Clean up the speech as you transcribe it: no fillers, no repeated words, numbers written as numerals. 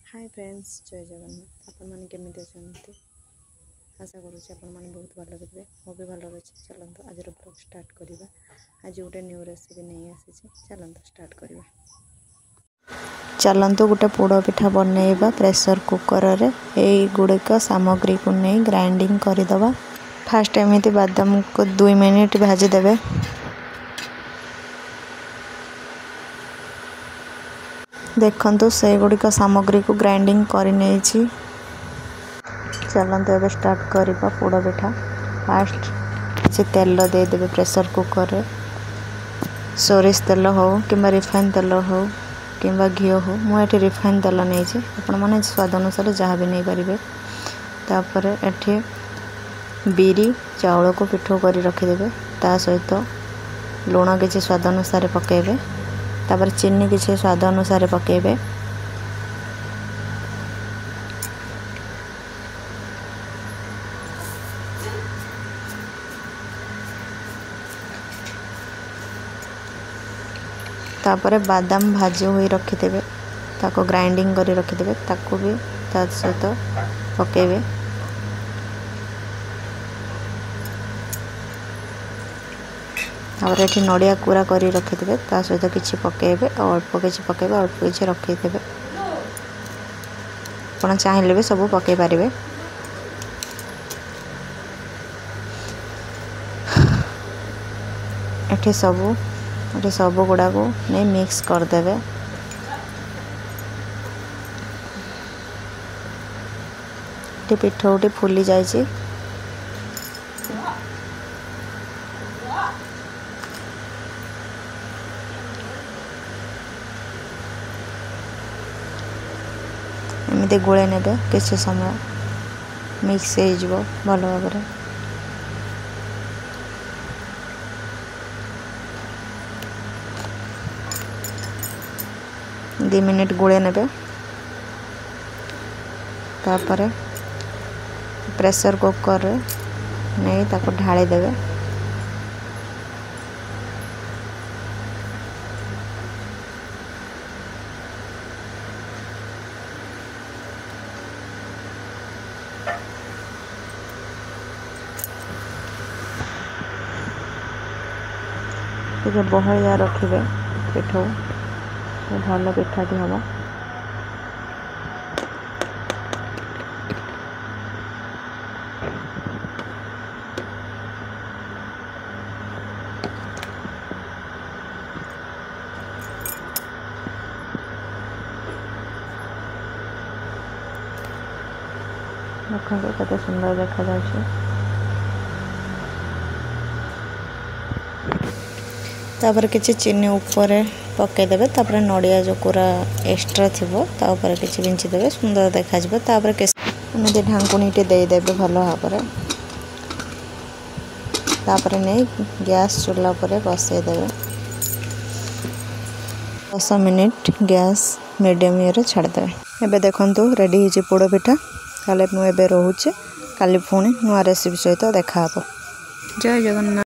Hi friends, जय जगन्नाथ। आपण मैंने केमी अच्छे? आशा करुँच आपण मैंने बहुत भल थे। मु भी भल अच्छे। चलते आज ब्लॉग स्टार्ट करवा। आज गोटे न्यू रेसिपी नहीं आसी। चलते स्टार्ट करवा। चलतु गोटे पोड़ पिठा बनइबा प्रेशर कुकर रे। यही गुड़िक सामग्री को नहीं ग्राइंडिंग करदे। फास्ट एमती बादाम को 2 मिनिट भाजीदेवे। देखंतु से गुड़िक सामग्री को ग्राइंडिंग करनी। चलते एवं स्टार्ट करवा पोड़ पिठा। फास्ट से तेल देदेवे प्रेशर कुकर रे। सोरिष तेल हो कि रिफाइन तेल हो कि घी हो। मुझे रिफाइन तेल नहीं आपने स्वाद अनुसार जहाँ भी नहीं पारे। तापर एठी बिरी चाउल को पिठो कर रखिदेवे। ता सहित लुण किसी स्वाद अनुसार पकेबे। तापर चीनी किसी स्वाद अनुसार पकेबे। तापर बादाम भाजी हुई रखिदेवे। ताको ग्राइंडिंग कर रखिदेवे। ताको भी ता सहित पकेबे। और ये नड़िया कूरा कर रखिदेवे। ता सहित किसी पकेबे। अल्प किसी पकेबे, अल्प किसी रखिदेवे। आप चाहिए भी सब पकई पारे। एठी सब गुड़ा को नहीं मिक्स करदेवे। पिठौटी फुली जाइए। एमती गोले ने किसी समय मिक्स हो भल भाव। 2 मिनिट गोले ने। तापर प्रेशर कुकर रे नहीं ताको ढाली देवे। टे बहलिया रखिए पिठो भल पिठाटी हम। देखो कते सुंदर देखा जाए। तापर किसी चीनी ऊपर पकईदेवे। तापर नड़िया जो पूरा एक्स्ट्रा थी तापर किसी बिंचिदेवे। सुंदर देखा। तापर एमती ढांकुणीटे देदेवे भल भाव। तापर नहीं गैस चूल्हा पर बसईदेवे। 10 मिनिट गैस मीडियम ये छाड़देवे। एबे देखंतु रेडी हो पोड़ पिठा। काले मुझे रोचे। काली पुणी नुआ रेसिपी सहित देखा। जय जगन्नाथ।